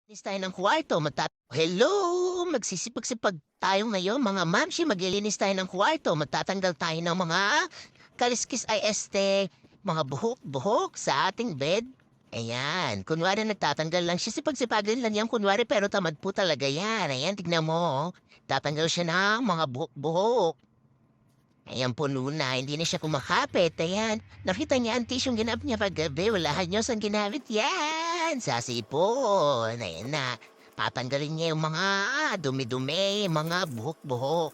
Linis tayo ng kwarto, hello! Magsisipag-sipag tayo ngayon, mga mamshi. Maglilinis tayo ng kwarto. Magtatanggal tayo ng mga kaliskis ay mga buhok-buhok sa ating bed. Ayan. Kunwari nagtatanggal lang siya. Sipag-sipagin lang yan, kunwari, pero tamad po talaga yan. Ayan, tignan mo. Tatanggal siya ng mga buhok-buhok. Ayan, puno na. Hindi na siya kumakapit. Ayan. Nakita niya ang tisyong ginamit niya paggabi. Wala niyo saan ginamit yan. Sa sipon. Ayan na. Tatanggalin niya yung mga dumi-dumi, mga buhok-buhok.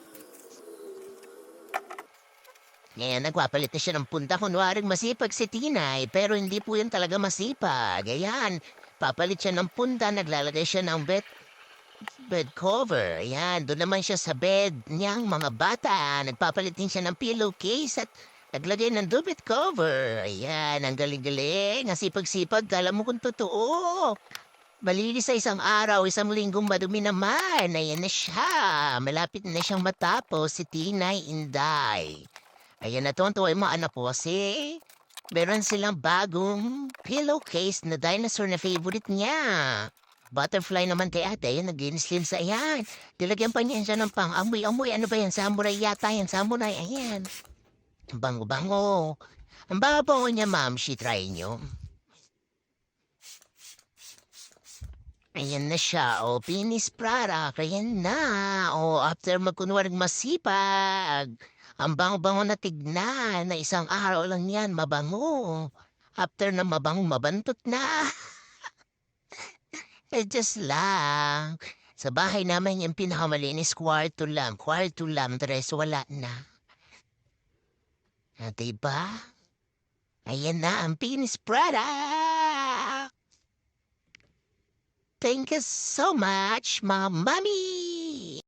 Ngayon, nagpapalit na siya ng punta. Kunwaring masipag si Tinay, pero hindi po yan talaga masipag. Ayan. Papalit siya ng punta, naglalagay siya ng bed cover. Ayan, doon naman siya sa bed niyang mga bata. Nagpapalit din siya ng pillowcase at naglagay ng bed cover. Ayan, ang galing-galing. Ang sipag-sipag, kala mo kung totoo. Malinis sa isang araw, isang linggong madumi naman. Ayan na siya. Malapit na siyang matapos si Tinay Inday. Ayan na to, yung mga anak ko kasi meron silang bagong pillowcase na dinosaur na favorite niya. Butterfly naman kay ate, yan, nag-linis sa ayan. Dilagyan pa niya siya ng pang-amoy-amoy. Ano ba yan? Samurai yata yan, samurai. Ayan. Ang bango-bango. Ang bango niya, ma'am. Try nyo. Ayan na siya. O, finish product. Ayan na. O, after magkunwaring masipag. Ang bango-bango na tignan na isang araw lang yan, mabango. After na mabango, mabantot na. Just lang. Sa bahay naman yung pinakamalinis, kwarto lang. Kwarto lang, tres wala na. Diba? Ayan na ang finished product. Thank you so much, mga mami!